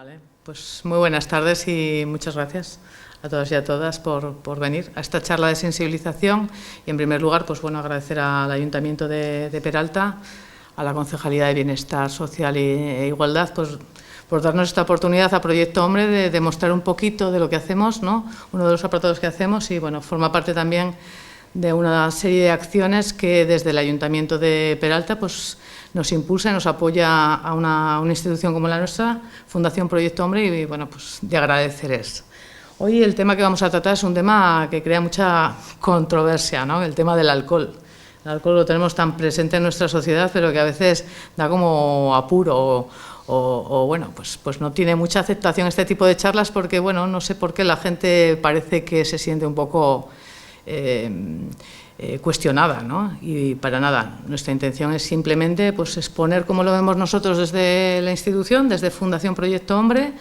Vale, pues muy buenas tardes y muchas gracias a todos y a todas por venir a esta charla de sensibilización. Y en primer lugar, pues bueno, agradecer al Ayuntamiento de Peralta, a la Concejalía de Bienestar Social e Igualdad, pues por darnos esta oportunidad a Proyecto Hombre de demostrar un poquito de lo que hacemos, ¿no? Uno de los apartados que hacemos y bueno, forma parte también de una serie de acciones que desde el Ayuntamiento de Peralta pues nos impulsa y nos apoya a una institución como la nuestra, Fundación Proyecto Hombre, y bueno, pues de agradecer es. Hoy el tema que vamos a tratar es un tema que crea mucha controversia, ¿no? El tema del alcohol. El alcohol lo tenemos tan presente en nuestra sociedad, pero que a veces da como apuro o bueno, pues no tiene mucha aceptación este tipo de charlas porque, bueno, no sé por qué la gente parece que se siente un poco cuestionada, ¿no? Y para nada, nuestra intención es simplemente pues exponer cómo lo vemos nosotros desde la institución, desde Fundación Proyecto Hombre,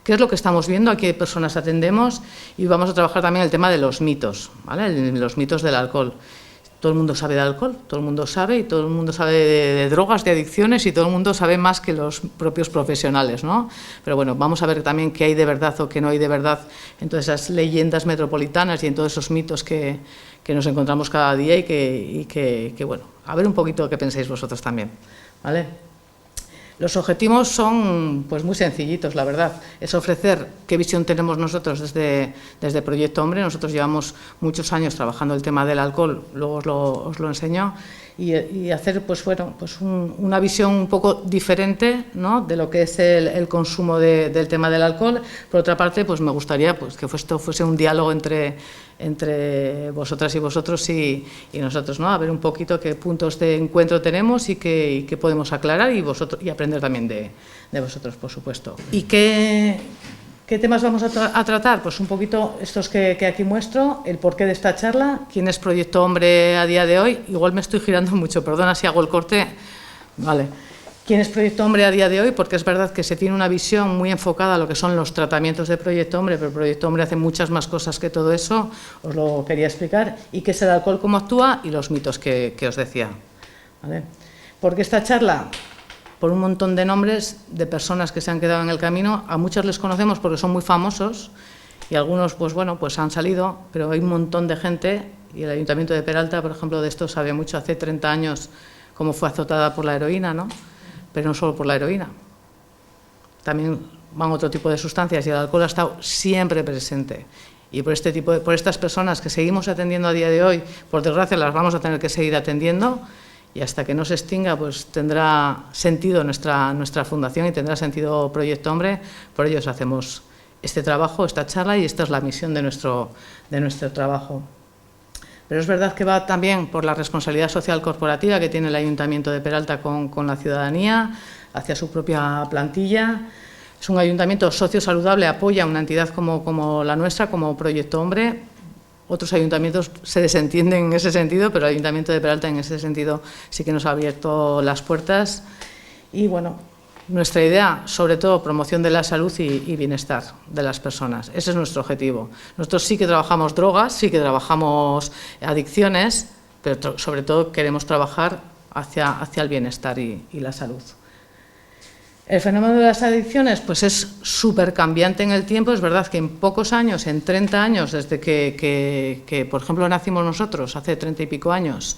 qué es lo que estamos viendo, a qué personas atendemos, y vamos a trabajar también el tema de los mitos, ¿vale? Los mitos del alcohol. Todo el mundo sabe de alcohol, todo el mundo sabe, y todo el mundo sabe de drogas, de adicciones, y todo el mundo sabe más que los propios profesionales, ¿no? Pero bueno, vamos a ver también qué hay de verdad o qué no hay de verdad en todas esas leyendas metropolitanas y en todos esos mitos que nos encontramos cada día y que, bueno, a ver un poquito qué pensáis vosotros también, ¿vale? Los objetivos son pues muy sencillitos, la verdad. Es ofrecer qué visión tenemos nosotros desde Proyecto Hombre. Nosotros llevamos muchos años trabajando el tema del alcohol, luego os lo enseño, y hacer pues bueno, pues una visión un poco diferente, ¿no?, de lo que es el consumo del tema del alcohol. Por otra parte, pues me gustaría pues que esto fuese un diálogo entre vosotras y vosotros y nosotros, ¿no? A ver un poquito qué puntos de encuentro tenemos y qué podemos aclarar y aprender también de vosotros, por supuesto. ¿Y qué temas vamos a tratar? Pues un poquito estos que aquí muestro, el porqué de esta charla, quién es Proyecto Hombre a día de hoy. Igual me estoy girando mucho, perdona si hago el corte. Vale. ¿Quién es Proyecto Hombre a día de hoy? Porque es verdad que se tiene una visión muy enfocada a lo que son los tratamientos de Proyecto Hombre, pero Proyecto Hombre hace muchas más cosas que todo eso, os lo quería explicar, y qué es el alcohol, cómo actúa, y los mitos que os decía. ¿Vale? ¿Por qué esta charla? Por un montón de nombres de personas que se han quedado en el camino. A muchos les conocemos porque son muy famosos y algunos, pues bueno, pues han salido, pero hay un montón de gente, y el Ayuntamiento de Peralta, por ejemplo, de esto sabe mucho. Hace 30 años cómo fue azotada por la heroína, ¿no? Pero no solo por la heroína, también van otro tipo de sustancias, y el alcohol ha estado siempre presente. Y por estas personas que seguimos atendiendo a día de hoy, por desgracia las vamos a tener que seguir atendiendo, y hasta que no se extinga pues tendrá sentido nuestra fundación y tendrá sentido Proyecto Hombre. Por ello hacemos este trabajo, esta charla, y esta es la misión de nuestro trabajo. Pero es verdad que va también por la responsabilidad social corporativa que tiene el Ayuntamiento de Peralta con la ciudadanía, hacia su propia plantilla. Es un ayuntamiento socio saludable, apoya a una entidad como la nuestra, como Proyecto Hombre. Otros ayuntamientos se desentienden en ese sentido, pero el Ayuntamiento de Peralta en ese sentido sí que nos ha abierto las puertas. Y bueno, nuestra idea, sobre todo, promoción de la salud y bienestar de las personas. Ese es nuestro objetivo. Nosotros sí que trabajamos drogas, sí que trabajamos adicciones, pero sobre todo queremos trabajar hacia el bienestar y la salud. El fenómeno de las adicciones pues es súper cambiante en el tiempo. Es verdad que en pocos años, en 30 años, desde que por ejemplo, nacimos nosotros, hace 30 y pico años,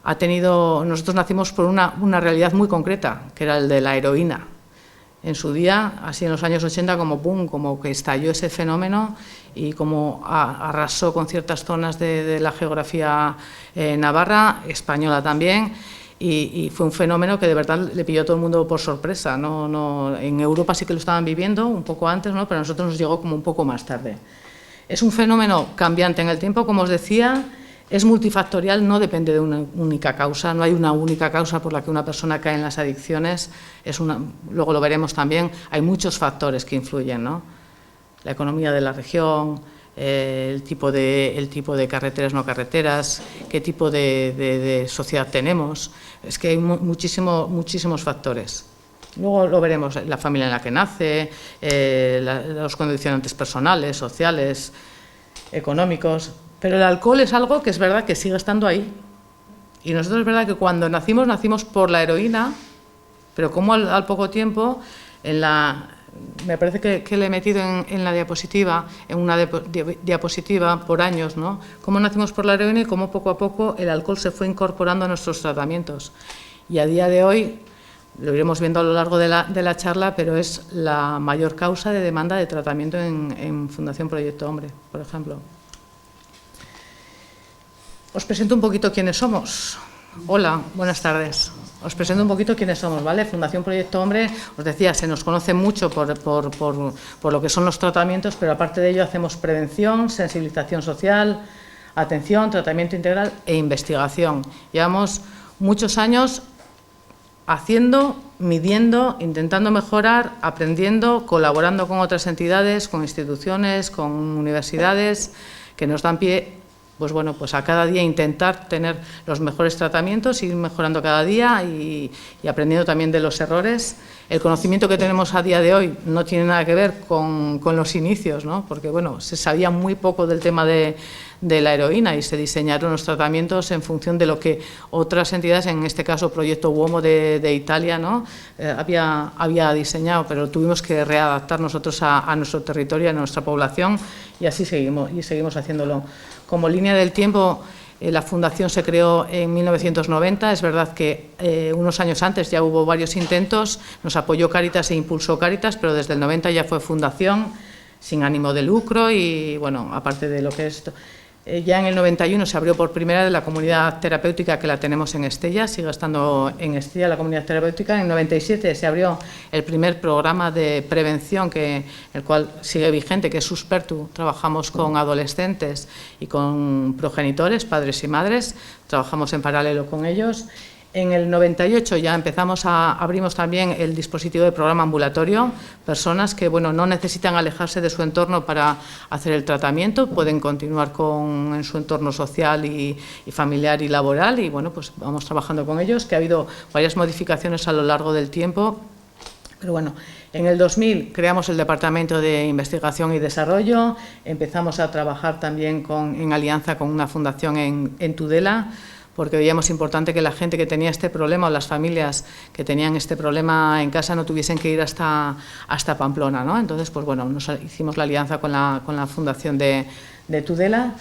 nosotros nacimos por una realidad muy concreta, que era el de la heroína. En su día, así en los años 80, como que estalló ese fenómeno y como arrasó con ciertas zonas de la geografía navarra, española también. Y fue un fenómeno que de verdad le pilló a todo el mundo por sorpresa. En Europa sí que lo estaban viviendo un poco antes, ¿no? Pero a nosotros nos llegó como un poco más tarde. Es un fenómeno cambiante en el tiempo, como os decía, es multifactorial, no depende de una única causa, no hay una única causa por la que una persona cae en las adicciones. Luego lo veremos también, hay muchos factores que influyen, ¿no? La economía de la región, el tipo de carreteras, no carreteras, qué tipo de sociedad tenemos. Es que hay muchísimos factores. Luego lo veremos, la familia en la que nace, los condicionantes personales, sociales, económicos. Pero el alcohol es algo que es verdad que sigue estando ahí. Y nosotros es verdad que cuando nacimos por la heroína, pero como al poco tiempo me parece que le he metido en la diapositiva, en una diapositiva por años, ¿no? Cómo nacimos por la heroína y cómo poco a poco el alcohol se fue incorporando a nuestros tratamientos. Y a día de hoy, lo iremos viendo a lo largo de la charla, pero es la mayor causa de demanda de tratamiento en Fundación Proyecto Hombre, por ejemplo. Os presento un poquito quiénes somos. Hola, buenas tardes. Os presento un poquito quiénes somos, ¿vale? Fundación Proyecto Hombre, os decía, se nos conoce mucho por lo que son los tratamientos, pero aparte de ello hacemos prevención, sensibilización social, atención, tratamiento integral e investigación. Llevamos muchos años haciendo, midiendo, intentando mejorar, aprendiendo, colaborando con otras entidades, con instituciones, con universidades que nos dan pie, pues bueno, pues a cada día intentar tener los mejores tratamientos, ir mejorando cada día y aprendiendo también de los errores. El conocimiento que tenemos a día de hoy no tiene nada que ver con los inicios, ¿no? Porque bueno, se sabía muy poco del tema de la heroína y se diseñaron los tratamientos en función de lo que otras entidades, en este caso Proyecto Uomo de Italia, ¿no? había diseñado, pero tuvimos que readaptar nosotros a nuestro territorio, a nuestra población, y así seguimos haciéndolo. Como línea del tiempo, la Fundación se creó en 1990, es verdad que unos años antes ya hubo varios intentos, nos apoyó Cáritas e impulsó Cáritas, pero desde el 90 ya fue Fundación, sin ánimo de lucro y, bueno, aparte de lo que es... ya en el 91 se abrió por primera vez la comunidad terapéutica, que la tenemos en Estella, sigue estando en Estella la comunidad terapéutica. En el 97 se abrió el primer programa de prevención, el cual sigue vigente, que es Suspertu. Trabajamos con adolescentes y con progenitores, padres y madres, trabajamos en paralelo con ellos. En el 98 ya abrimos también el dispositivo de programa ambulatorio, personas que bueno, no necesitan alejarse de su entorno para hacer el tratamiento, pueden continuar en su entorno social y familiar y laboral, y bueno, pues vamos trabajando con ellos, que ha habido varias modificaciones a lo largo del tiempo. Pero bueno, en el 2000 creamos el Departamento de Investigación y Desarrollo, empezamos a trabajar también en alianza con una fundación en Tudela, porque veíamos importante que la gente que tenía este problema o las familias que tenían este problema en casa no tuviesen que ir hasta Pamplona, ¿no? Entonces, pues bueno, hicimos la alianza con la Fundación de Tudela,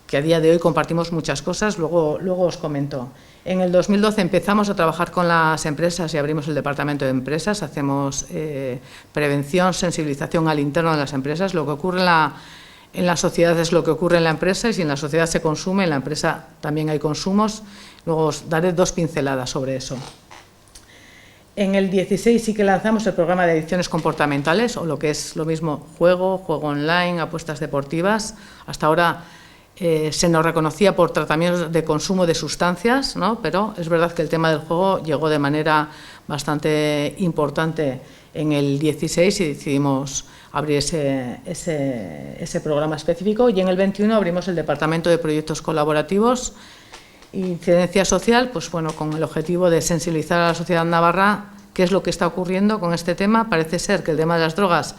que a día de hoy compartimos muchas cosas, luego os comento. En el 2012 empezamos a trabajar con las empresas y abrimos el departamento de empresas, hacemos prevención, sensibilización al interno de las empresas, lo que ocurre en la sociedad es lo que ocurre en la empresa, y si en la sociedad se consume, en la empresa también hay consumos. Luego os daré dos pinceladas sobre eso. En el 16 sí que lanzamos el programa de adicciones comportamentales, o lo que es lo mismo, juego online, apuestas deportivas. Hasta ahora se nos reconocía por tratamientos de consumo de sustancias, ¿no? Pero es verdad que el tema del juego llegó de manera bastante importante en el 16 y decidimos abrir ese programa específico, y en el 21 abrimos el Departamento de Proyectos Colaborativos e Incidencia Social, pues bueno, con el objetivo de sensibilizar a la sociedad navarra qué es lo que está ocurriendo con este tema. Parece ser que el tema de las drogas,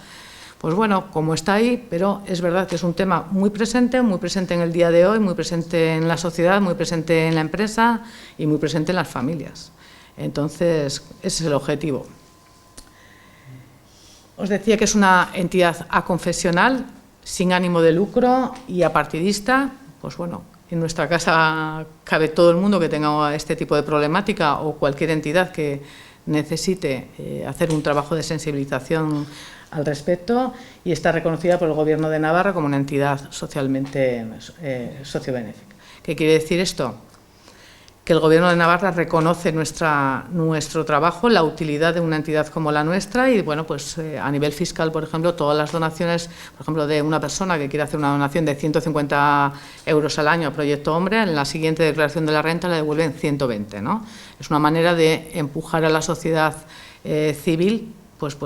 pues bueno, como está ahí, pero es verdad que es un tema muy presente en el día de hoy, muy presente en la sociedad, muy presente en la empresa y muy presente en las familias. Entonces, ese es el objetivo. Os decía que es una entidad aconfesional, sin ánimo de lucro y apartidista. Pues bueno, en nuestra casa cabe todo el mundo que tenga este tipo de problemática o cualquier entidad que necesite hacer un trabajo de sensibilización al respecto, y está reconocida por el Gobierno de Navarra como una entidad socialmente sociobenéfica. ¿Qué quiere decir esto? Que el Gobierno de Navarra reconoce nuestro trabajo, la utilidad de una entidad como la nuestra, y bueno, pues a nivel fiscal, por ejemplo, todas las donaciones, por ejemplo, de una persona que quiere hacer una donación de 150 euros al año a Proyecto Hombre, en la siguiente declaración de la renta le devuelven 120, ¿no? Es una manera de empujar a la sociedad civil, pues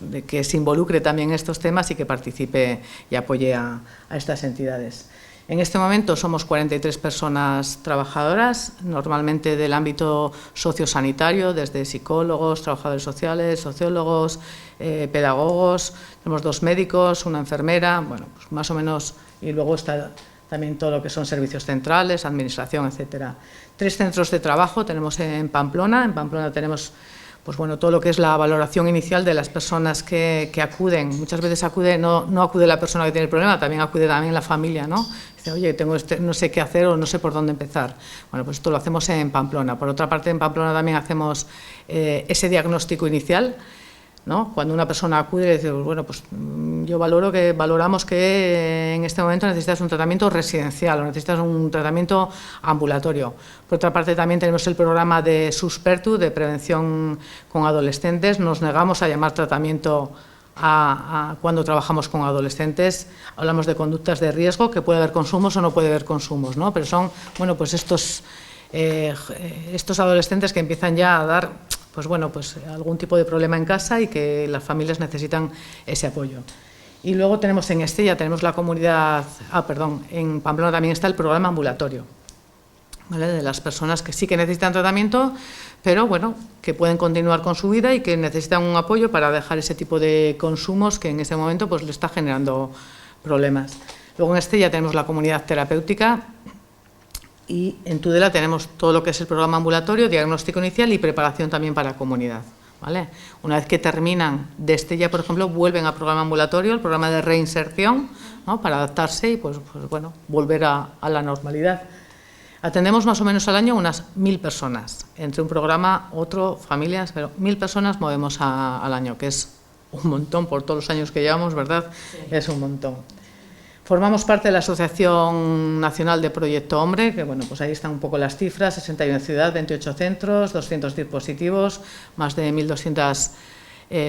de que se involucre también en estos temas y que participe y apoye a estas entidades. En este momento somos 43 personas trabajadoras, normalmente del ámbito sociosanitario, desde psicólogos, trabajadores sociales, sociólogos, pedagogos. Tenemos 2 médicos, una enfermera, bueno, pues más o menos, y luego está también todo lo que son servicios centrales, administración, etcétera. 3 centros de trabajo tenemos en Pamplona. En Pamplona tenemos pues bueno, todo lo que es la valoración inicial de las personas que acuden. Muchas veces no acude la persona que tiene el problema, también acude la familia, ¿no? Dice, oye, no sé qué hacer o no sé por dónde empezar. Bueno, pues esto lo hacemos en Pamplona. Por otra parte, en Pamplona también hacemos ese diagnóstico inicial, ¿no? Cuando una persona acude y dice, bueno, pues valoramos que en este momento necesitas un tratamiento residencial o necesitas un tratamiento ambulatorio. Por otra parte, también tenemos el programa de Suspertu, de prevención con adolescentes. Nos negamos a llamar tratamiento cuando trabajamos con adolescentes. Hablamos de conductas de riesgo, que puede haber consumos o no puede haber consumos, ¿no? Pero son, bueno, pues estos adolescentes que empiezan ya a dar pues algún tipo de problema en casa y que las familias necesitan ese apoyo. Y luego tenemos en Estella, tenemos la comunidad, en Pamplona también está el programa ambulatorio, ¿vale? De las personas que sí que necesitan tratamiento, pero bueno, que pueden continuar con su vida y que necesitan un apoyo para dejar ese tipo de consumos que en ese momento pues le está generando problemas. Luego en Estella tenemos la comunidad terapéutica. Y en Tudela tenemos todo lo que es el programa ambulatorio, diagnóstico inicial y preparación también para comunidad, ¿vale? Una vez que terminan de Estella, por ejemplo, vuelven al programa ambulatorio, el programa de reinserción, ¿no? Para adaptarse y pues bueno, volver a la normalidad. Atendemos más o menos al año unas 1000 personas, entre un programa, otro, familias, pero 1000 personas movemos al año, que es un montón por todos los años que llevamos, ¿verdad? Sí. Es un montón. Formamos parte de la Asociación Nacional de Proyecto Hombre, que bueno, pues ahí están un poco las cifras, 61 ciudades, 28 centros, 200 dispositivos, más de 1200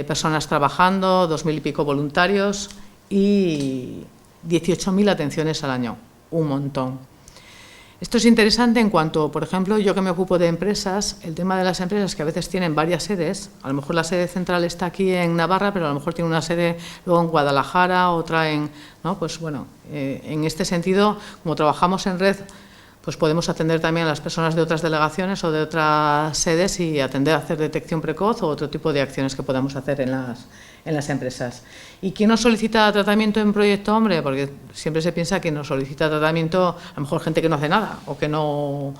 personas trabajando, 2000 y pico voluntarios y 18.000 atenciones al año, un montón. Esto es interesante en cuanto, por ejemplo, yo que me ocupo de empresas, el tema de las empresas que a veces tienen varias sedes, a lo mejor la sede central está aquí en Navarra, pero a lo mejor tiene una sede luego en Guadalajara, otra en, ¿no? Pues bueno, en este sentido, como trabajamos en red, pues podemos atender también a las personas de otras delegaciones o de otras sedes y atender a hacer detección precoz o otro tipo de acciones que podamos hacer en las empresas. ¿Y quién nos solicita tratamiento en Proyecto Hombre? Porque siempre se piensa que nos solicita tratamiento a lo mejor gente que no hace nada o que no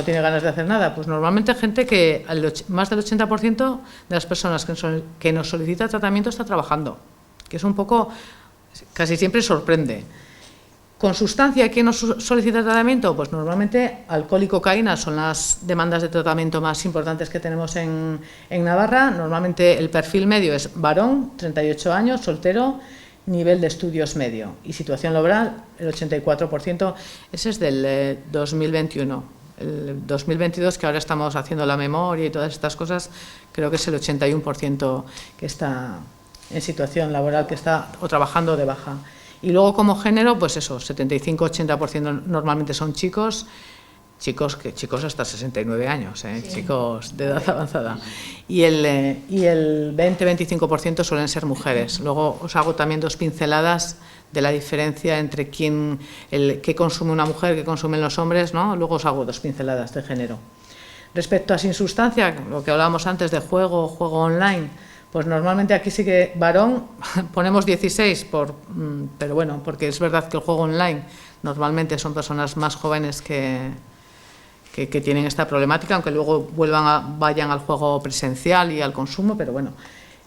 tiene ganas de hacer nada. Pues normalmente gente que más del 80% de las personas que nos solicita tratamiento está trabajando, que es un poco, casi siempre sorprende. Con sustancia, ¿quién nos solicita tratamiento? Pues normalmente alcohol y cocaína son las demandas de tratamiento más importantes que tenemos en Navarra. Normalmente el perfil medio es varón, 38 años, soltero, nivel de estudios medio y situación laboral, el 84%, ese es del 2021. El 2022, que ahora estamos haciendo la memoria y todas estas cosas, creo que es el 81% que está en situación laboral, que está o trabajando de baja. Y luego como género, pues eso, 75-80% normalmente son chicos hasta 69 años, sí. Chicos de edad avanzada. Y el 20-25% suelen ser mujeres. Luego os hago también 2 pinceladas de la diferencia entre qué consume una mujer, qué consumen los hombres, ¿no? Luego os hago 2 pinceladas de género. Respecto a sin sustancia, lo que hablábamos antes de juego online, pues normalmente aquí sí que varón ponemos 16, pero bueno, porque es verdad que el juego online normalmente son personas más jóvenes que tienen esta problemática, aunque luego vayan al juego presencial y al consumo, pero bueno.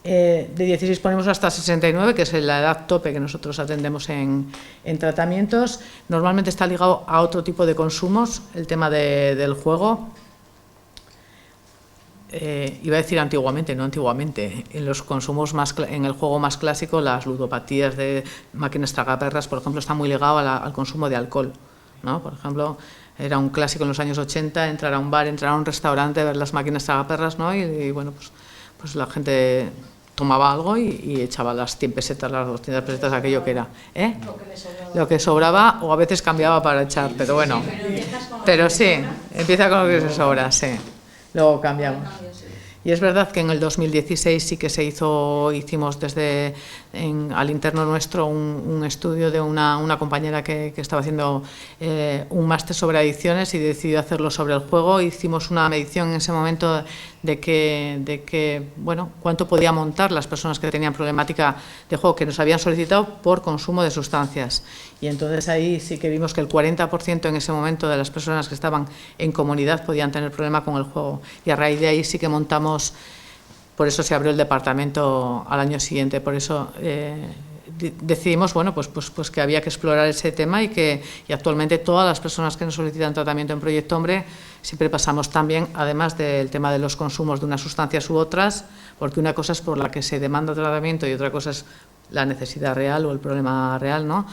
De 16 ponemos hasta 69, que es la edad tope que nosotros atendemos en tratamientos. Normalmente está ligado a otro tipo de consumos, el tema del juego. Iba a decir antiguamente, no antiguamente, en los consumos en el juego más clásico, las ludopatías de máquinas tragaperras, por ejemplo, está muy ligado al consumo de alcohol, ¿no? Por ejemplo, era un clásico en los años 80 entrar a un bar, entrar a un restaurante, ver las máquinas tragaperras, ¿no? Y bueno, pues la gente tomaba algo y echaba las 100 pesetas, las 200 pesetas, aquello que era, lo que sobraba, o a veces cambiaba para echar, pero bueno, pero sí, empieza con lo que se sobra, sí. Luego cambiamos. Y es verdad que en el 2016 sí que hicimos al interno nuestro un estudio de una compañera que estaba haciendo un máster sobre adicciones y decidió hacerlo sobre el juego. Hicimos una medición en ese momento de que bueno, cuánto podía montar las personas que tenían problemática de juego que nos habían solicitado por consumo de sustancias. Y entonces ahí sí que vimos que el 40% en ese momento de las personas que estaban en comunidad podían tener problema con el juego. Y a raíz de ahí sí que montamos por eso se abrió el departamento al año siguiente, por eso decidimos, bueno, pues que había que explorar ese tema y actualmente todas las personas que nos solicitan tratamiento en Proyecto Hombre siempre pasamos también, además del tema de los consumos de unas sustancias u otras, porque una cosa es por la que se demanda tratamiento y otra cosa es la necesidad real o el problema real, ¿no?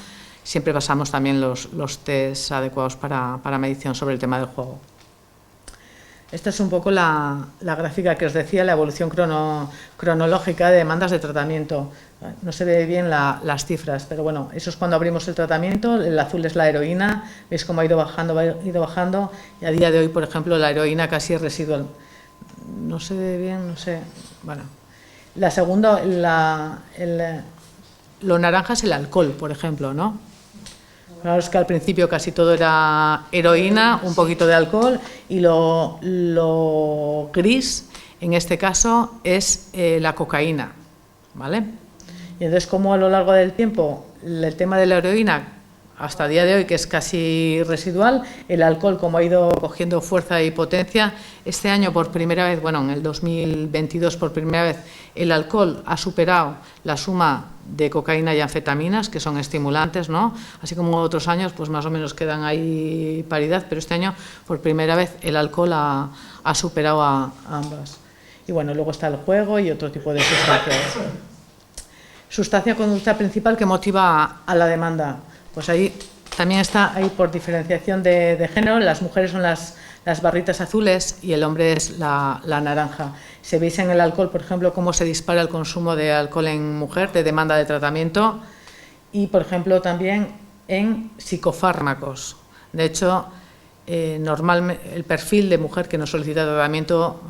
Siempre pasamos también los test adecuados para medición sobre el tema del juego. Esta es un poco la gráfica que os decía, la evolución cronológica de demandas de tratamiento. No se ve bien las cifras, pero bueno, eso es cuando abrimos el tratamiento. El azul es la heroína, veis cómo ha ido bajando, y a día de hoy, por ejemplo, la heroína casi es residual. No se ve bien, no sé. Bueno, la segunda, lo naranja es el alcohol, por ejemplo, ¿no? Claro, es que al principio casi todo era heroína, un poquito de alcohol, y lo gris, en este caso, es la cocaína, ¿vale? Y entonces, como a lo largo del tiempo, el tema de la heroína, hasta el día de hoy, que es casi residual, el alcohol, como ha ido cogiendo fuerza y potencia, este año por primera vez, bueno, en el 2022 por primera vez, el alcohol ha superado la suma de cocaína y anfetaminas, que son estimulantes, ¿no? Así como otros años, pues más o menos quedan ahí paridad, pero este año, por primera vez, el alcohol ha superado a ambas. Y bueno, luego está el juego y otro tipo de sustancias. Sustancia conducta principal que motiva a la demanda. Pues ahí también está ahí por diferenciación de género. Las mujeres son las barritas azules y el hombre es la naranja. Si veis en el alcohol, por ejemplo, cómo se dispara el consumo de alcohol en mujer, de demanda de tratamiento, y, por ejemplo, también en psicofármacos. De hecho, normalmente el perfil de mujer que nos solicita tratamiento,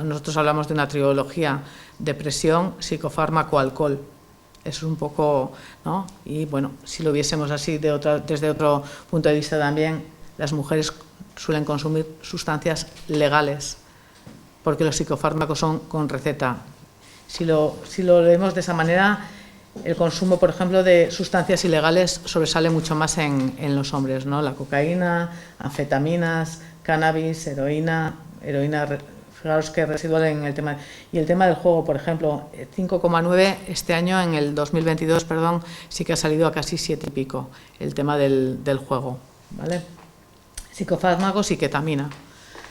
nosotros hablamos de una trilogía: depresión, psicofármaco, alcohol. Es un poco, ¿no? Y bueno, si lo viésemos así desde otro punto de vista también, las mujeres suelen consumir sustancias legales, porque los psicofármacos son con receta. Si lo leemos de esa manera, el consumo, por ejemplo, de sustancias ilegales sobresale mucho más en los hombres, ¿no? La cocaína, anfetaminas, cannabis, heroína, fijaros que residual en el tema. Y el tema del juego, por ejemplo, 5,9 este año, en el 2022, perdón, sí que ha salido a casi 7 y pico el tema del juego, ¿vale? Psicofármacos y ketamina.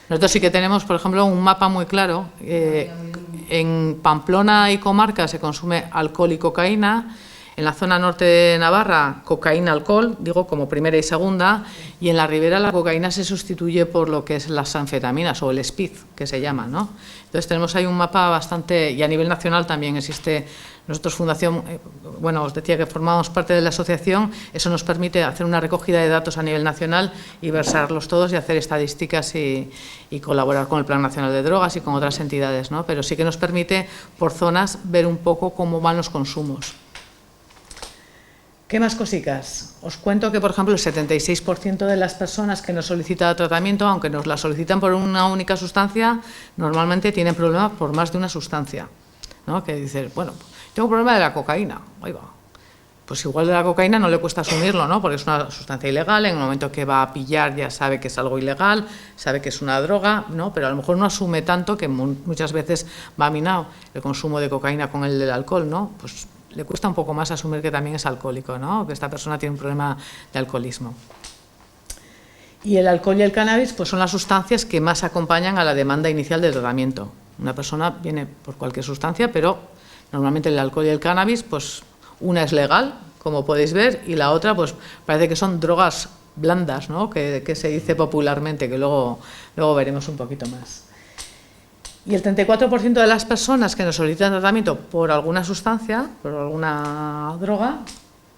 Nosotros sí que tenemos, por ejemplo, un mapa muy claro. En Pamplona y comarca se consume alcohol y cocaína. En la zona norte de Navarra, cocaína, alcohol, digo, como primera y segunda, y en la ribera la cocaína se sustituye por lo que es las anfetaminas o el speed, que se llama, ¿no? Entonces tenemos ahí un mapa bastante, y a nivel nacional también existe. Nosotros, Fundación, bueno, os decía que formamos parte de la asociación, eso nos permite hacer una recogida de datos a nivel nacional y versarlos todos y hacer estadísticas y colaborar con el Plan Nacional de Drogas y con otras entidades, ¿no? Pero sí que nos permite, por zonas, ver un poco cómo van los consumos. ¿Qué más cositas? Os cuento que, por ejemplo, el 76% de las personas que nos solicitan tratamiento, aunque nos la solicitan por una única sustancia, normalmente tienen problemas por más de una sustancia, ¿no? Que dices, bueno, tengo un problema de la cocaína, ahí va. Pues igual de la cocaína no le cuesta asumirlo, ¿no? Porque es una sustancia ilegal, en el momento que va a pillar ya sabe que es algo ilegal, sabe que es una droga, ¿no? Pero a lo mejor no asume tanto, que muchas veces va minado el consumo de cocaína con el del alcohol, ¿no? Pues le cuesta un poco más asumir que también es alcohólico, ¿no? Que esta persona tiene un problema de alcoholismo. Y el alcohol y el cannabis, pues son las sustancias que más acompañan a la demanda inicial de tratamiento. Una persona viene por cualquier sustancia, pero normalmente el alcohol y el cannabis, pues una es legal, como podéis ver, y la otra, pues parece que son drogas blandas, ¿no? Que se dice popularmente, que luego veremos un poquito más. Y el 34% de las personas que nos solicitan tratamiento por alguna sustancia, por alguna droga,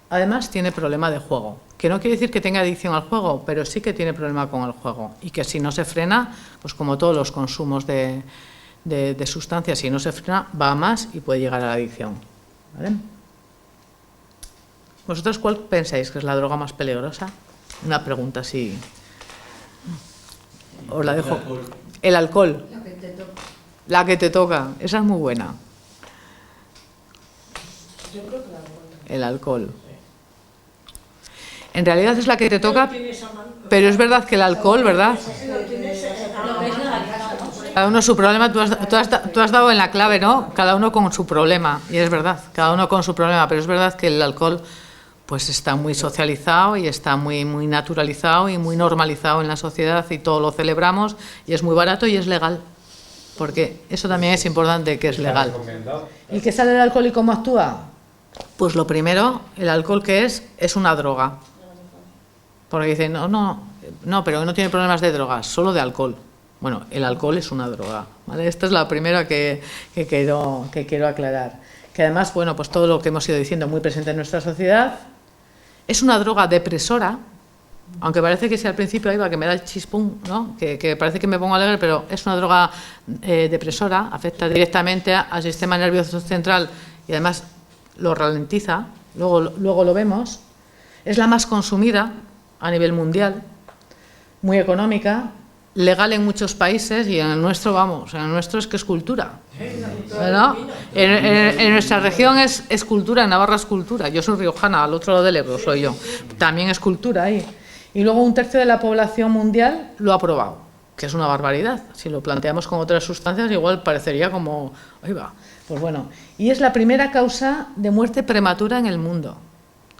además tiene problema de juego. Que no quiere decir que tenga adicción al juego, pero sí que tiene problema con el juego. Y que si no se frena, pues como todos los consumos de sustancias, si no se frena, va a más y puede llegar a la adicción, ¿vale? ¿Vosotros cuál pensáis que es la droga más peligrosa? Una pregunta así. Os la dejo. El alcohol. La que te toca. Esa es muy buena. Yo creo que el alcohol. El alcohol. En realidad es la que te toca, pero es verdad que el alcohol, ¿verdad? Cada uno su problema, tú has dado en la clave, ¿no? Cada uno con su problema, y es verdad, cada uno con su problema, pero es verdad que el alcohol pues está muy socializado y está muy naturalizado y muy normalizado en la sociedad y todo lo celebramos y es muy barato y es legal, porque eso también es importante, que es legal. ¿Y qué sale el alcohol y cómo actúa? Pues lo primero, el alcohol que es una droga, porque dicen, no, pero no tiene problemas de drogas, solo de alcohol. Bueno, el alcohol es una droga, ¿vale? Esta es la primera que quiero aclarar. Que además, bueno, pues todo lo que hemos ido diciendo muy presente en nuestra sociedad, es una droga depresora, aunque parece que si al principio ahí va, que me da el chispún, ¿no? Que parece que me pongo alegre, pero es una droga depresora, afecta directamente al sistema nervioso central y además lo ralentiza, luego lo vemos. Es la más consumida a nivel mundial, muy económica, legal en muchos países y en el nuestro, vamos, en el nuestro es que es cultura, ¿no? En nuestra región es cultura, en Navarra es cultura. Yo soy riojana, al otro lado del Ebro soy yo, también es cultura ahí. Y luego 1/3 de la población mundial lo ha probado, que es una barbaridad. Si lo planteamos con otras sustancias igual parecería como, ahí va. Pues bueno, y es la primera causa de muerte prematura en el mundo.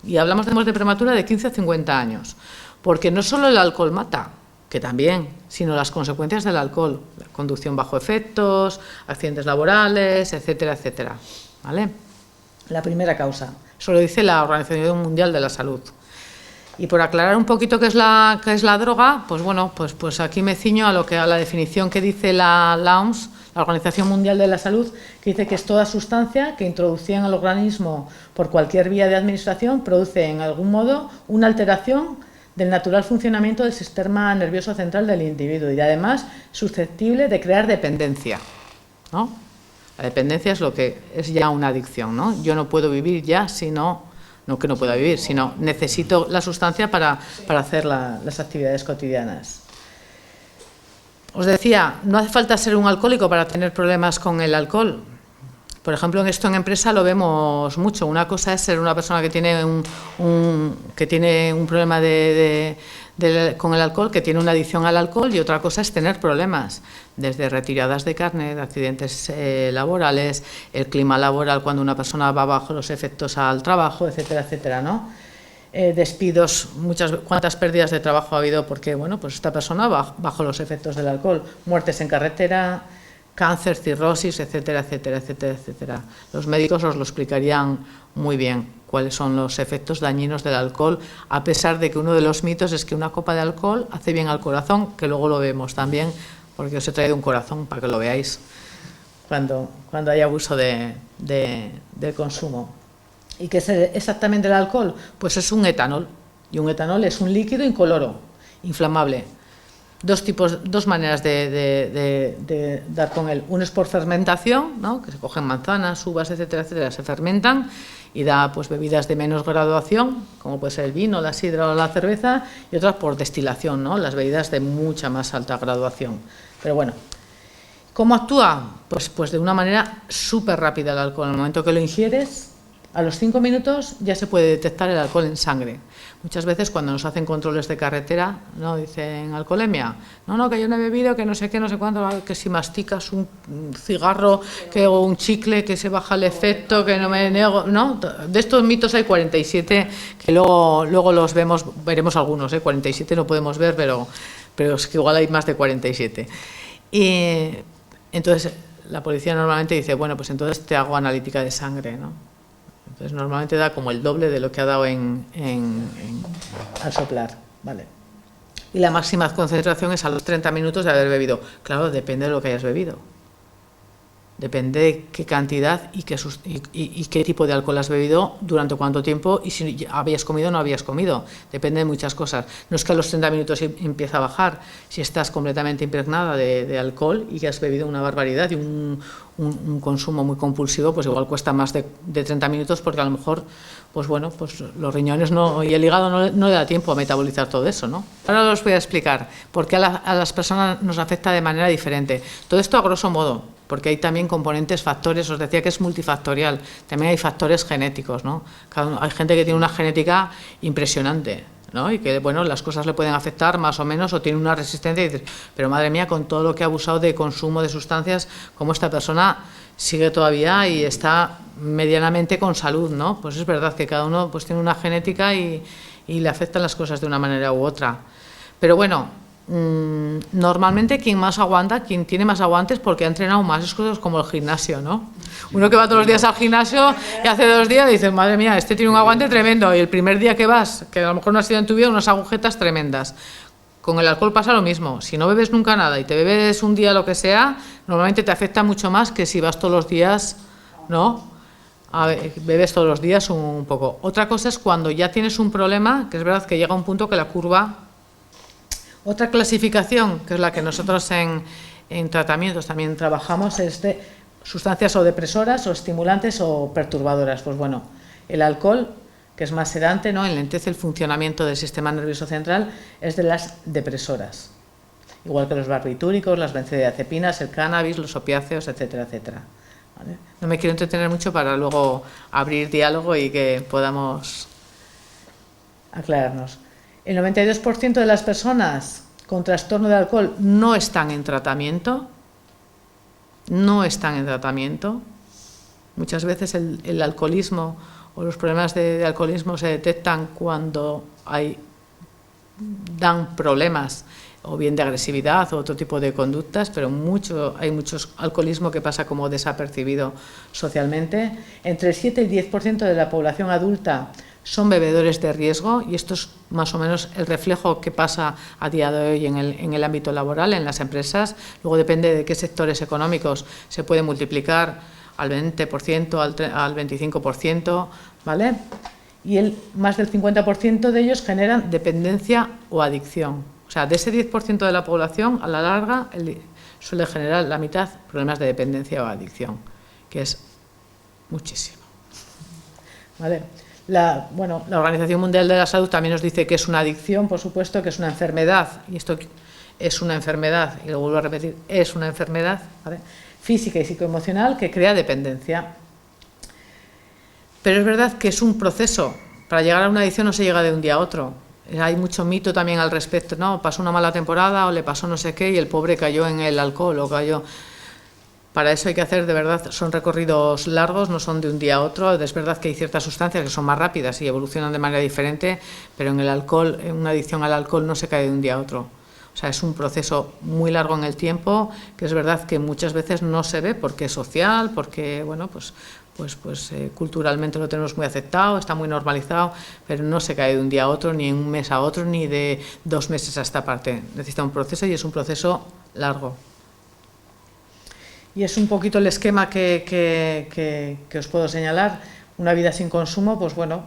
Y hablamos de muerte prematura de 15 a 50 años, porque no solo el alcohol mata, que también, sino las consecuencias del alcohol, la conducción bajo efectos, accidentes laborales, etcétera, etcétera, ¿vale? La primera causa, eso lo dice la Organización Mundial de la Salud. Y por aclarar un poquito qué es la droga, pues bueno, pues aquí me ciño a la definición que dice la OMS, la Organización Mundial de la Salud, que dice que es toda sustancia que introducida en el organismo por cualquier vía de administración produce en algún modo una alteración del natural funcionamiento del sistema nervioso central del individuo y además susceptible de crear dependencia, ¿no? La dependencia es lo que es ya una adicción, ¿no? Yo no puedo vivir ya si no que no pueda vivir, sino necesito la sustancia para hacer las actividades cotidianas. Os decía, no hace falta ser un alcohólico para tener problemas con el alcohol. Por ejemplo, esto en empresa lo vemos mucho. Una cosa es ser una persona que tiene un problema con el alcohol, que tiene una adicción al alcohol, y otra cosa es tener problemas, desde retiradas de carnet, accidentes laborales, el clima laboral cuando una persona va bajo los efectos al trabajo, etcétera, etcétera, ¿no? Despidos, cuántas pérdidas de trabajo ha habido porque, bueno, pues esta persona va bajo los efectos del alcohol, muertes en carretera, cáncer, cirrosis, etcétera, etcétera, etcétera, etcétera. Los médicos os lo explicarían muy bien cuáles son los efectos dañinos del alcohol, a pesar de que uno de los mitos es que una copa de alcohol hace bien al corazón, que luego lo vemos también, porque os he traído un corazón para que lo veáis cuando hay abuso del consumo. ¿Y qué es exactamente el alcohol? Pues es un etanol, y un etanol es un líquido incoloro, inflamable. Dos maneras de dar con él. Uno es por fermentación, ¿no? Que se cogen manzanas, uvas, etcétera, etcétera, se fermentan y da pues bebidas de menos graduación, como puede ser el vino, la sidra o la cerveza, y otras por destilación, ¿no? Las bebidas de mucha más alta graduación. Pero bueno, ¿cómo actúa? Pues de una manera súper rápida el alcohol. En el momento que lo ingieres, a los 5 minutos ya se puede detectar el alcohol en sangre. Muchas veces cuando nos hacen controles de carretera, no dicen alcoholemia, no, que yo no he bebido, que no sé qué, no sé cuánto, que si masticas un cigarro o un chicle que se baja el efecto, que no me niego, ¿no? De estos mitos hay 47 que luego los veremos algunos, 47 no podemos ver, pero es que igual hay más de 47. Y entonces la policía normalmente dice, bueno, pues entonces te hago analítica de sangre, ¿no? Entonces normalmente da como el doble de lo que ha dado al soplar, ¿vale? Y la máxima concentración es a los 30 minutos de haber bebido. Claro, depende de lo que hayas bebido. Depende de qué cantidad y qué tipo de alcohol has bebido, durante cuánto tiempo y si habías comido o no habías comido. Depende de muchas cosas. No es que a los 30 minutos empieza a bajar. Si estás completamente impregnada de alcohol y que has bebido una barbaridad y un consumo muy compulsivo, pues igual cuesta más de 30 minutos porque a lo mejor, pues bueno, pues los riñones y el hígado no le da tiempo a metabolizar todo eso, ¿no? Ahora os voy a explicar por qué a las personas nos afecta de manera diferente. Todo esto a grosso modo, porque hay también componentes, factores, os decía que es multifactorial, también hay factores genéticos, ¿no? Hay gente que tiene una genética impresionante, ¿no? Y que, bueno, las cosas le pueden afectar más o menos o tiene una resistencia y dices, pero madre mía, con todo lo que ha abusado de consumo de sustancias, cómo esta persona sigue todavía y está medianamente con salud, ¿no? Pues es verdad que cada uno pues tiene una genética y le afectan las cosas de una manera u otra. Pero bueno, normalmente quien más aguanta, quien tiene más aguantes porque ha entrenado más, es cosas como el gimnasio, ¿no? Uno que va todos los días al gimnasio y hace 2 días y dice, madre mía, este tiene un aguante tremendo, y el primer día que vas, que a lo mejor no has sido en tu vida, unas agujetas tremendas. Con el alcohol pasa lo mismo, si no bebes nunca nada y te bebes un día lo que sea, normalmente te afecta mucho más que si vas todos los días, ¿no? Bebes todos los días un poco. Otra cosa es cuando ya tienes un problema, que es verdad que llega un punto que la curva... Otra clasificación, que es la que nosotros en tratamientos también trabajamos, es de sustancias o depresoras o estimulantes o perturbadoras. Pues bueno, el alcohol, que es más sedante, ¿no? Enlentece el funcionamiento del sistema nervioso central, es de las depresoras. Igual que los barbitúricos, las benzodiazepinas, el cannabis, los opiáceos, etcétera, etcétera. ¿Vale? No me quiero entretener mucho para luego abrir diálogo y que podamos aclararnos. El 92% de las personas con trastorno de alcohol no están en tratamiento. No están en tratamiento. Muchas veces el alcoholismo o los problemas de alcoholismo se detectan cuando dan problemas o bien de agresividad o otro tipo de conductas, pero hay mucho alcoholismo que pasa como desapercibido socialmente. Entre el 7 y el 10% de la población adulta son bebedores de riesgo, y esto es más o menos el reflejo que pasa a día de hoy en el ámbito laboral, en las empresas. Luego depende de qué sectores económicos se puede multiplicar al 20%, al 25%, ¿vale? Y más del 50% de ellos generan dependencia o adicción. O sea, de ese 10% de la población, a la larga, suele generar la mitad problemas de dependencia o adicción, que es muchísimo. ¿Vale? La Organización Mundial de la Salud también nos dice que es una adicción, por supuesto, que es una enfermedad, y esto es una enfermedad, y lo vuelvo a repetir, es una enfermedad, ¿vale?, física y psicoemocional que crea dependencia. Pero es verdad que es un proceso. Para llegar a una adicción no se llega de un día a otro. Hay mucho mito también al respecto, ¿no? Pasó una mala temporada o le pasó no sé qué y el pobre cayó en el alcohol o cayó... Para eso hay que hacer, de verdad, son recorridos largos, no son de un día a otro. Es verdad que hay ciertas sustancias que son más rápidas y evolucionan de manera diferente, pero en el alcohol, en una adicción al alcohol no se cae de un día a otro. O sea, es un proceso muy largo en el tiempo, que es verdad que muchas veces no se ve porque es social, porque, bueno, pues culturalmente lo tenemos muy aceptado, está muy normalizado, pero no se cae de un día a otro, ni en un mes a otro, ni de 2 meses a esta parte. Necesita un proceso y es un proceso largo. Y es un poquito el esquema que os puedo señalar. Una vida sin consumo, pues bueno,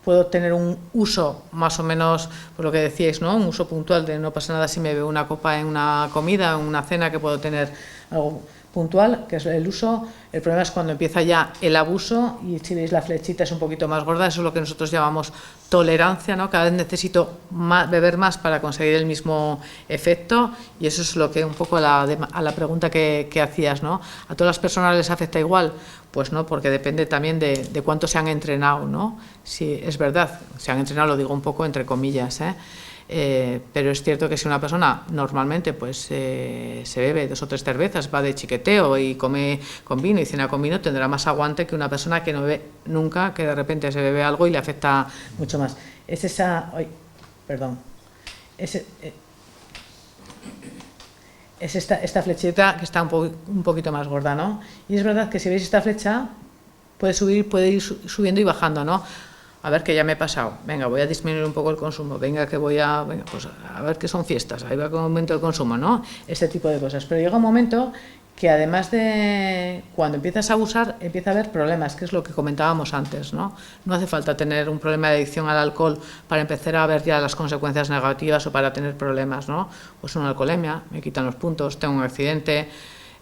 puedo tener un uso más o menos, por lo que decíais, ¿no? Un uso puntual de no pasa nada si me bebo una copa en una comida, en una cena, que puedo tener algo puntual, que es el uso. El problema es cuando empieza ya el abuso, y si veis la flechita es un poquito más gorda, eso es lo que nosotros llamamos tolerancia, ¿no? Cada vez necesito beber más para conseguir el mismo efecto, y eso es lo que un poco a la pregunta que hacías, ¿no? ¿A todas las personas les afecta igual? Pues no, porque depende también de cuánto se han entrenado, ¿no? Sí, es verdad, se han entrenado, lo digo un poco entre comillas, pero es cierto que si una persona normalmente pues se bebe 2 o 3 cervezas, va de chiqueteo y come con vino y cena con vino, tendrá más aguante que una persona que no bebe nunca, que de repente se bebe algo y le afecta mucho más. Es esa... Ay, perdón. Es esta flechita que está un poquito más gorda, ¿no? Y es verdad que si veis esta flecha puede ir subiendo y bajando, ¿no? A ver, que ya me he pasado, venga, voy a disminuir un poco el consumo, venga, pues a ver que son fiestas, ahí va con un aumento del consumo, ¿no? Este tipo de cosas. Pero llega un momento que además de cuando empiezas a abusar, empieza a haber problemas, que es lo que comentábamos antes, ¿no? No hace falta tener un problema de adicción al alcohol para empezar a ver ya las consecuencias negativas o para tener problemas, ¿no? Pues una alcoholemia, me quitan los puntos, tengo un accidente,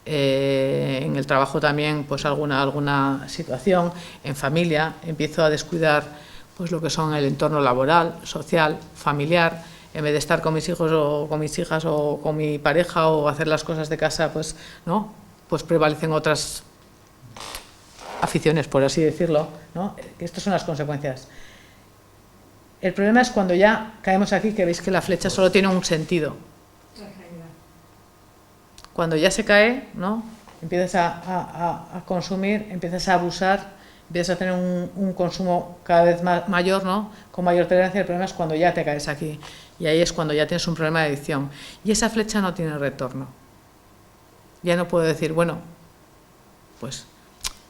en el trabajo también, pues alguna situación, en familia, empiezo a descuidar pues lo que son el entorno laboral, social, familiar. En vez de estar con mis hijos o con mis hijas o con mi pareja o hacer las cosas de casa, pues no, pues prevalecen otras aficiones, por así decirlo, ¿no? Estas son las consecuencias. El problema es cuando ya caemos aquí, que veis que la flecha solo tiene un sentido. Cuando ya se cae, ¿no? Empiezas a consumir, empiezas a abusar, empiezas a tener un consumo cada vez mayor, ¿no? Con mayor tolerancia. El problema es cuando ya te caes aquí. Y ahí es cuando ya tienes un problema de adicción. Y esa flecha no tiene retorno. Ya no puedo decir, bueno, pues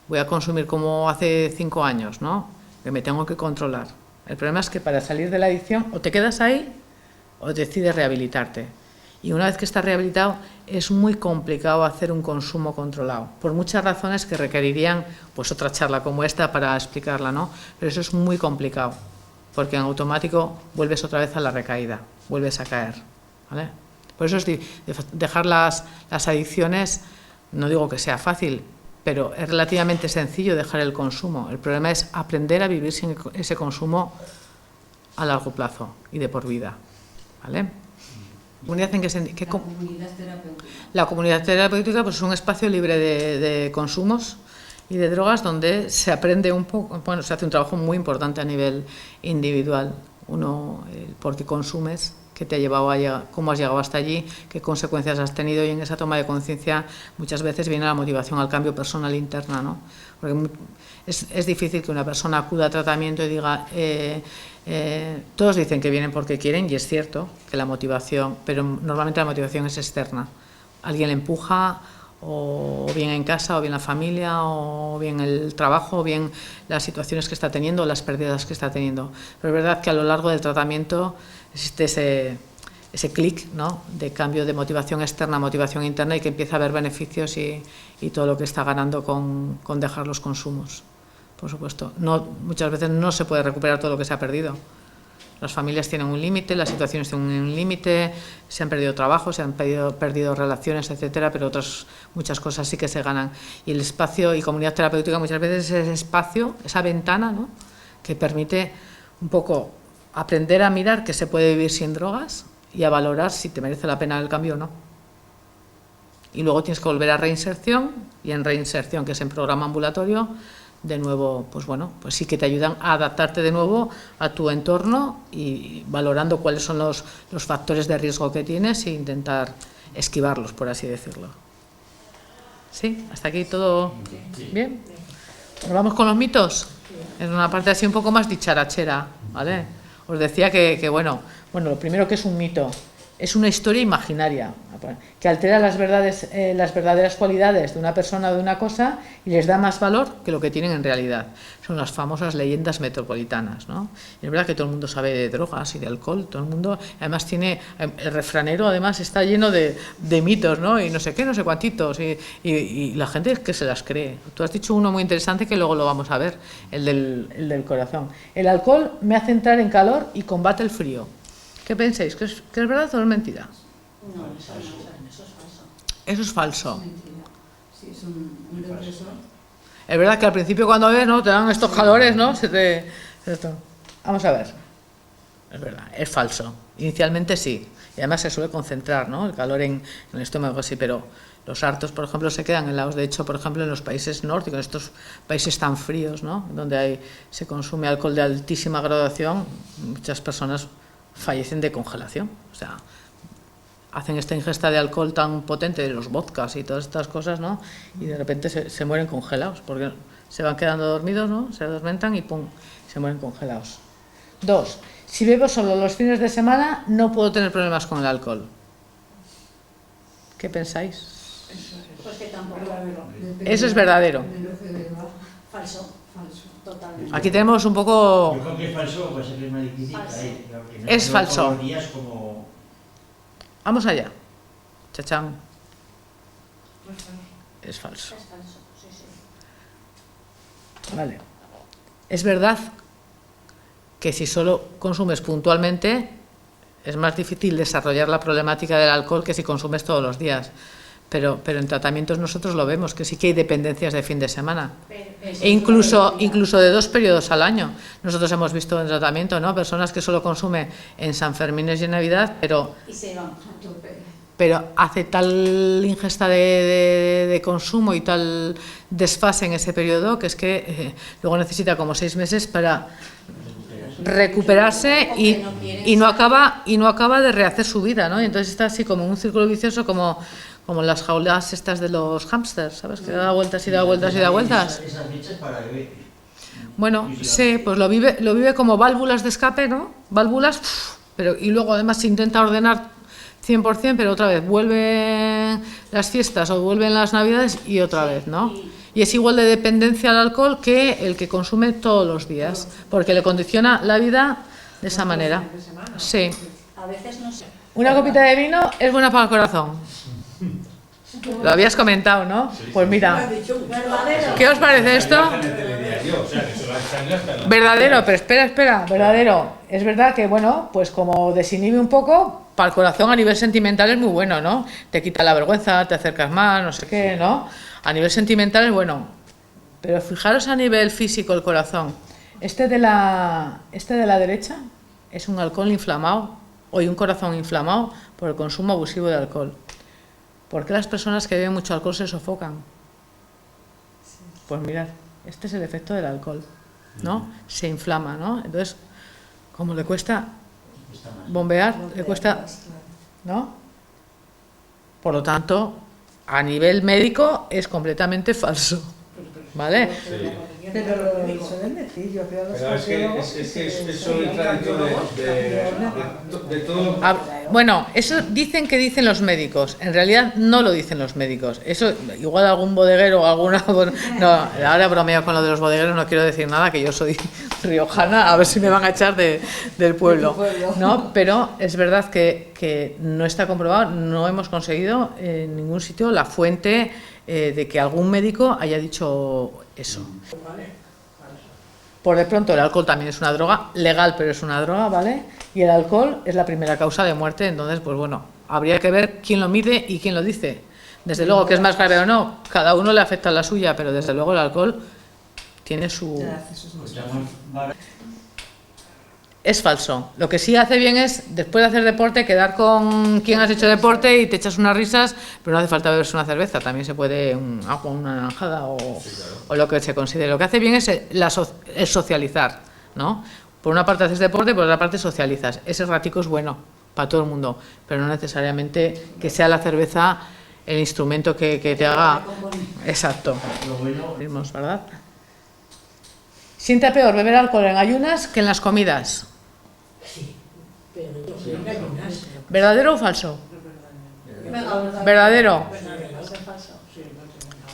voy a consumir como hace 5 años, ¿no? Que me tengo que controlar. El problema es que para salir de la adicción o te quedas ahí o decides rehabilitarte. Y una vez que estás rehabilitado es muy complicado hacer un consumo controlado, por muchas razones que requerirían pues otra charla como esta para explicarla, ¿no? Pero eso es muy complicado, porque en automático vuelves otra vez a la recaída, vuelves a caer, ¿vale? Por eso es dejar las adicciones, no digo que sea fácil, pero es relativamente sencillo dejar el consumo. El problema es aprender a vivir sin ese consumo a largo plazo y de por vida, ¿vale? La comunidad terapéutica. La comunidad terapéutica pues, es un espacio libre de consumos y de drogas donde se aprende un poco, bueno, se hace un trabajo muy importante a nivel individual. Uno, por qué consumes, qué te ha llevado a cómo has llegado hasta allí, qué consecuencias has tenido, y en esa toma de conciencia muchas veces viene la motivación al cambio personal interna, ¿no? Porque es difícil que una persona acuda a tratamiento y diga, todos dicen que vienen porque quieren, y es cierto que la motivación, pero normalmente la motivación es externa. Alguien le empuja, o bien en casa, o bien la familia, o bien el trabajo, o bien las situaciones que está teniendo, o las pérdidas que está teniendo. Pero es verdad que a lo largo del tratamiento existe ese clic, ¿no?, de cambio de motivación externa a motivación interna, y que empieza a haber beneficios y todo lo que está ganando con dejar los consumos. Por supuesto, muchas veces no se puede recuperar todo lo que se ha perdido. Las familias tienen un límite, las situaciones tienen un límite, se han perdido trabajo, se han perdido relaciones, etcétera, pero muchas cosas sí que se ganan. Y el espacio y comunidad terapéutica muchas veces es ese espacio, esa ventana, ¿no?, que permite un poco aprender a mirar que se puede vivir sin drogas y a valorar si te merece la pena el cambio o no. Y luego tienes que volver a reinserción, y en reinserción, que es en programa ambulatorio, de nuevo, pues bueno, pues sí que te ayudan a adaptarte de nuevo a tu entorno y valorando cuáles son los factores de riesgo que tienes e intentar esquivarlos, por así decirlo. ¿Sí? ¿Hasta aquí todo bien? ¿Nos vamos con los mitos? Es una parte así un poco más dicharachera, ¿vale? Os decía que bueno, lo primero, que es un mito. Es una historia imaginaria que altera las verdaderas cualidades de una persona o de una cosa y les da más valor que lo que tienen en realidad. Son las famosas leyendas metropolitanas, ¿no? Y es verdad que todo el mundo sabe de drogas y de alcohol, todo el mundo, además el refranero además está lleno de mitos, ¿no? Y no sé qué, no sé cuantitos, y la gente es que se las cree. Tú has dicho uno muy interesante que luego lo vamos a ver, el del corazón. El alcohol me hace entrar en calor y combate el frío. ¿Qué pensáis? ¿Que es verdad o es mentira? No, eso es falso. Eso es falso. Es mentira. Sí, es un depresor. Es verdad que al principio cuando ves, ¿no?, te dan estos calores, ¿no? Vamos a ver. Es verdad, es falso. Inicialmente sí. Y además se suele concentrar, ¿no?, el calor en el estómago, sí, pero los hartos, por ejemplo, se quedan helados. De hecho, por ejemplo, en los países nórdicos, en estos países tan fríos, ¿no?, donde se consume alcohol de altísima graduación, muchas personas fallecen de congelación. O sea, hacen esta ingesta de alcohol tan potente, de los vodkas y todas estas cosas, ¿no?, y de repente se mueren congelados, porque se van quedando dormidos, ¿no?, se adormentan y ¡pum!, se mueren congelados. 2. Si bebo solo los fines de semana, no puedo tener problemas con el alcohol. ¿Qué pensáis? Pues que tampoco. Eso es verdadero. Falso. Totalmente. Aquí tenemos un poco... Yo creo que es falso, pues es más difícil. Es falso. Todos los días como... Vamos allá. Chachán. Es falso. Es falso, sí, sí. Vale. Es verdad que si solo consumes puntualmente es más difícil desarrollar la problemática del alcohol que si consumes todos los días. Pero en tratamientos nosotros lo vemos, que sí que hay dependencias de fin de semana. E incluso de 2 periodos al año. Nosotros hemos visto en tratamiento, ¿no?, personas que solo consumen en San Fermines y en Navidad, Y se van a tope. pero hace tal ingesta de consumo y tal desfase en ese periodo que es que luego necesita como 6 meses para recuperarse y no acaba de rehacer su vida, ¿no? Y entonces está así como en un círculo vicioso, como las jaulas estas de los hámsters, ¿sabes? Que da vueltas y da vueltas y da vueltas. Esas fechas para bebé. Bueno, sí, pues lo vive como válvulas de escape, ¿no? Válvulas, pero y luego además se intenta ordenar 100%, pero otra vez vuelven las fiestas o vuelven las navidades y otra vez, ¿no? Y es igual de dependencia al alcohol que el que consume todos los días, porque le condiciona la vida de esa manera. Sí. A veces no sé. Una copita de vino es buena para el corazón. Lo habías comentado, ¿no? Pues mira, ¿qué os parece esto? Verdadero, pero espera, verdadero. Es verdad que, bueno, pues como desinhibe un poco, para el corazón a nivel sentimental es muy bueno, ¿no? Te quita la vergüenza, te acercas más, no sé qué, ¿no? A nivel sentimental es bueno. Pero fijaros a nivel físico el corazón. Este de la derecha es un alcohol inflamado, o un corazón inflamado por el consumo abusivo de alcohol. ¿Por qué las personas que beben mucho alcohol se sofocan? Pues mirad, este es el efecto del alcohol, ¿no? Se inflama, ¿no? Entonces, como le cuesta bombear, le cuesta, ¿no? Por lo tanto, a nivel médico es completamente falso, ¿vale? Sí. Pero lo suelen decir, yo creo los Pero es que eso entra dentro de todo. Bueno, eso dicen que dicen los médicos. En realidad no lo dicen los médicos. Eso, igual algún bodeguero o alguna... No, ahora bromeo con lo de los bodegueros, no quiero decir nada, que yo soy riojana, a ver si me van a echar del pueblo. ¿No? Pero es verdad que no está comprobado, no hemos conseguido en ningún sitio la fuente de que algún médico haya dicho eso. Por de pronto el alcohol también es una droga legal, pero es una droga, ¿vale? Y el alcohol es la primera causa de muerte, entonces pues bueno, habría que ver quién lo mide y quién lo dice. Desde luego que es más grave o no, cada uno le afecta la suya, pero desde luego el alcohol tiene su... Es falso. Lo que sí hace bien es, después de hacer deporte, quedar con quien has hecho deporte y te echas unas risas, pero no hace falta beberse una cerveza, también se puede un agua, una naranjada o lo que se considere. Lo que hace bien es el socializar, ¿no? Por una parte haces deporte, por otra parte socializas. Ese ratico es bueno para todo el mundo, pero no necesariamente que sea la cerveza el instrumento que te haga... Exacto. ¿Verdad? Sienta peor beber alcohol en ayunas que en las comidas. ¿Verdadero o falso? ¿Verdadero?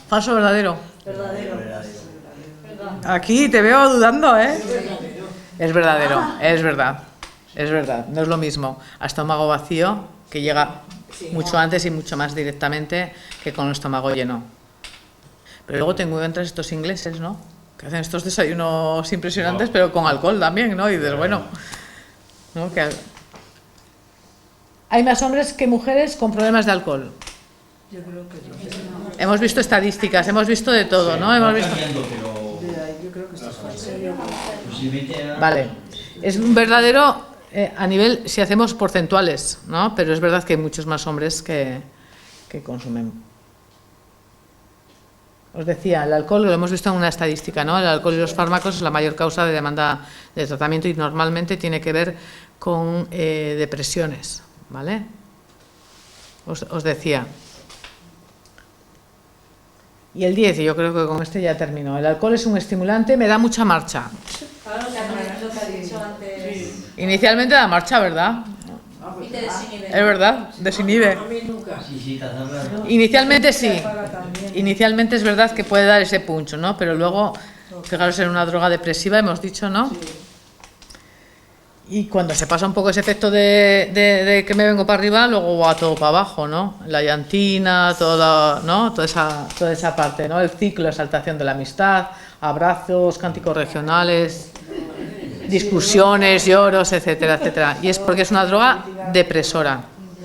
¿Falso o verdadero? Aquí te veo dudando, ¿eh? Es verdadero, es verdad, no es lo mismo a estómago vacío, que llega mucho antes y mucho más directamente que con el estómago lleno. Pero luego te encuentras estos ingleses, ¿no? Que hacen estos desayunos impresionantes, pero con alcohol también, ¿no? Y dices, bueno, ¿no? Que hay más hombres que mujeres con problemas de alcohol. Yo creo que Hemos visto estadísticas, hemos visto de todo, ¿no? Hemos visto... yo creo que esto es falso. Vale, es un verdadero a nivel, si hacemos porcentuales, ¿no? Pero es verdad que hay muchos más hombres que consumen. Os decía, el alcohol, lo hemos visto en una estadística, ¿no? El alcohol y los fármacos es la mayor causa de demanda de tratamiento y normalmente tiene que ver con depresiones, ¿vale? Os decía. Y el 10, y yo creo que con este ya termino. El alcohol es un estimulante, me da mucha marcha. Claro, lo que has dicho antes. Inicialmente da marcha, ¿verdad? Y te desinhibe. Es verdad, desinhibe. Inicialmente sí. Inicialmente es verdad que puede dar ese punch, ¿no? Pero luego, fijaros, en una droga depresiva, hemos dicho, ¿no? Y cuando se pasa un poco ese efecto de que me vengo para arriba, luego va todo para abajo, ¿no? La llantina, ¿no? Toda esa parte, ¿no? El ciclo, exaltación de la amistad, abrazos, cánticos regionales, discusiones, lloros, etcétera, etcétera. Y es porque es una droga depresora,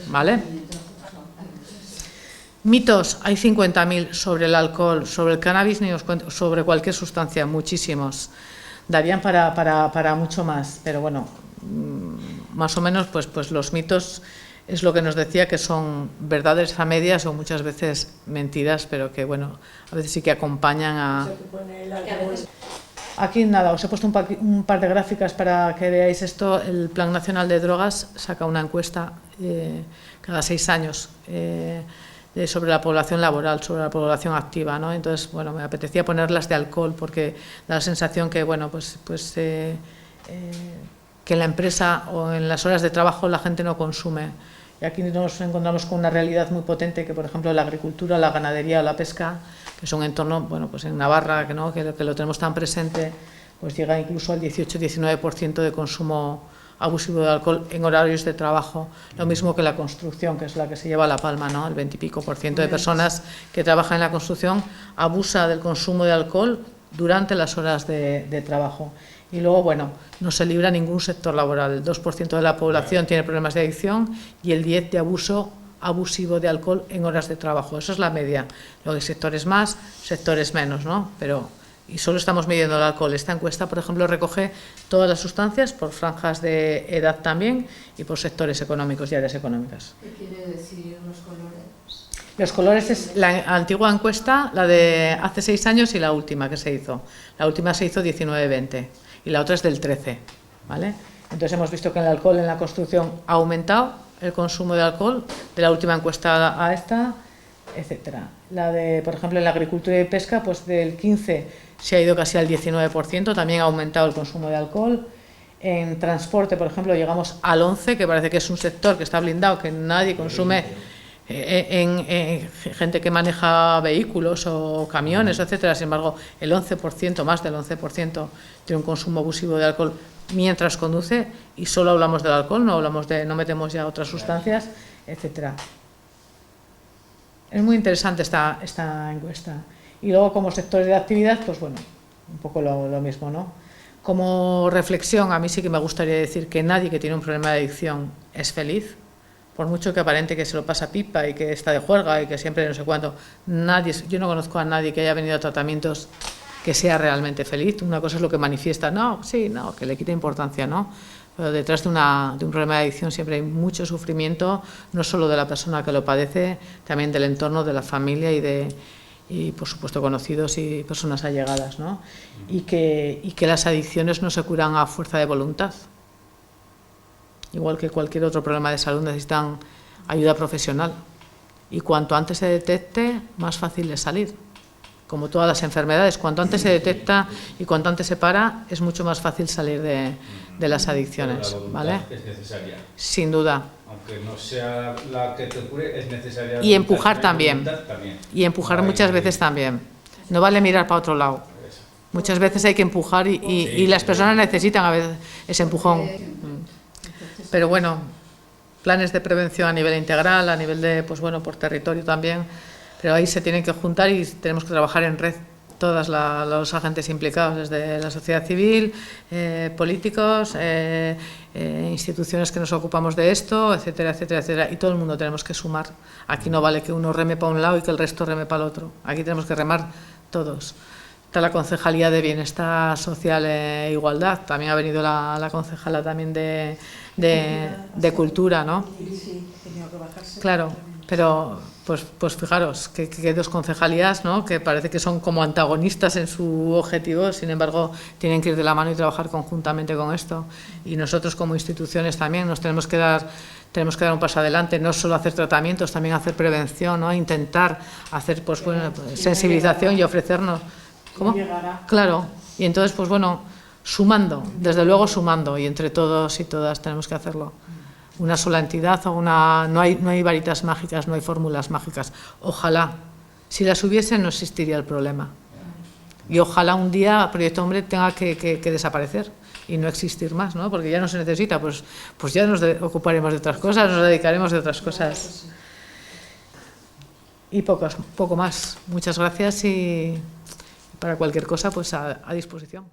¿vale? Mitos, hay 50.000 sobre el alcohol, sobre el cannabis, ni os cuento, sobre cualquier sustancia, muchísimos. Darían para mucho más, pero bueno, más o menos pues los mitos es lo que nos decía, que son verdades a medias o muchas veces mentiras, pero que bueno, a veces sí que acompañan a... Aquí nada, os he puesto un par de gráficas para que veáis esto. El Plan Nacional de Drogas saca una encuesta cada 6 años sobre la población laboral, sobre la población activa, ¿no? Entonces, bueno, me apetecía ponerlas de alcohol porque da la sensación que, bueno, que en la empresa o en las horas de trabajo la gente no consume. Y aquí nos encontramos con una realidad muy potente que, por ejemplo, la agricultura, la ganadería o la pesca, que es un entorno, bueno, pues en Navarra, que lo tenemos tan presente, pues llega incluso al 18-19% de consumo abusivo de alcohol en horarios de trabajo. Lo mismo que la construcción, que es la que se lleva la palma, ¿no? El 20 y pico % de personas que trabajan en la construcción abusa del consumo de alcohol durante las horas de trabajo. Y luego, bueno, no se libra ningún sector laboral. El 2% de la población tiene problemas de adicción y el 10% de abuso abusivo de alcohol en horas de trabajo. Eso es la media. Luego hay sectores más, sectores menos, ¿no? Y solo estamos midiendo el alcohol. Esta encuesta, por ejemplo, recoge todas las sustancias por franjas de edad también y por sectores económicos y áreas económicas. ¿Qué quiere decir los colores? Los colores es la antigua encuesta, la de hace 6 años y la última que se hizo. La última se hizo 19-20 y la otra es del 13, ¿vale? Entonces hemos visto que el alcohol en la construcción ha aumentado, el consumo de alcohol, de la última encuesta a esta, etcétera. La de, por ejemplo, en la agricultura y pesca, pues del 15 se ha ido casi al 19%, también ha aumentado el consumo de alcohol. En transporte, por ejemplo, llegamos al 11%, que parece que es un sector que está blindado, que nadie consume, gente que maneja vehículos o camiones, etcétera. Sin embargo, el 11%, más del 11%, tiene un consumo abusivo de alcohol mientras conduce, y solo hablamos del alcohol, no metemos ya otras sustancias, etcétera. Es muy interesante esta encuesta. Y luego, como sectores de actividad, pues bueno, un poco lo mismo, ¿no? Como reflexión, a mí sí que me gustaría decir que nadie que tiene un problema de adicción es feliz, por mucho que aparente que se lo pasa pipa y que está de juerga y que siempre no sé cuánto. Yo no conozco a nadie que haya venido a tratamientos que sea realmente feliz. Una cosa es lo que manifiesta, que le quita importancia, ¿no? Pero detrás de un problema de adicción siempre hay mucho sufrimiento, no solo de la persona que lo padece, también del entorno, de la familia y por supuesto conocidos y personas allegadas, ¿no? Y que las adicciones no se curan a fuerza de voluntad. Igual que cualquier otro problema de salud, necesitan ayuda profesional. Y cuanto antes se detecte, más fácil es salir. Como todas las enfermedades, cuanto antes se detecta y cuanto antes se para, es mucho más fácil salir de las adicciones, ¿vale? Es necesaria. Sin duda. Aunque no sea la que te cure, es necesaria. Y empujar también. Y empujar muchas veces también. No vale mirar para otro lado. Muchas veces hay que empujar y las personas necesitan a veces ese empujón. Pero bueno, planes de prevención a nivel integral, a nivel de, pues bueno, por territorio también, pero ahí se tienen que juntar y tenemos que trabajar en red todos los agentes implicados, desde la sociedad civil, políticos, instituciones que nos ocupamos de esto, etcétera, etcétera, etcétera, y todo el mundo tenemos que sumar. Aquí no vale que uno reme para un lado y que el resto reme para el otro, aquí tenemos que remar todos. Está la Concejalía de Bienestar Social e Igualdad, también ha venido la concejala también de Cultura, ¿no? Sí, tenía que bajarse. Claro, pero pues fijaros que hay dos concejalías, ¿no? Que parece que son como antagonistas en su objetivo, sin embargo tienen que ir de la mano y trabajar conjuntamente con esto. Y nosotros como instituciones también nos tenemos que dar un paso adelante, no solo hacer tratamientos, también hacer prevención, ¿no? Intentar hacer sensibilización y ofrecernos. ¿Cómo? Claro, y entonces pues bueno, sumando, desde luego sumando, y entre todos y todas tenemos que hacerlo. Una sola entidad no hay varitas mágicas, no hay fórmulas mágicas. Ojalá, si las hubiese no existiría el problema. Y ojalá un día Proyecto Hombre tenga que desaparecer y no existir más, ¿no? Porque ya no se necesita, pues ya nos ocuparemos de otras cosas, nos dedicaremos de otras cosas. Y poco más. Muchas gracias y para cualquier cosa pues a disposición.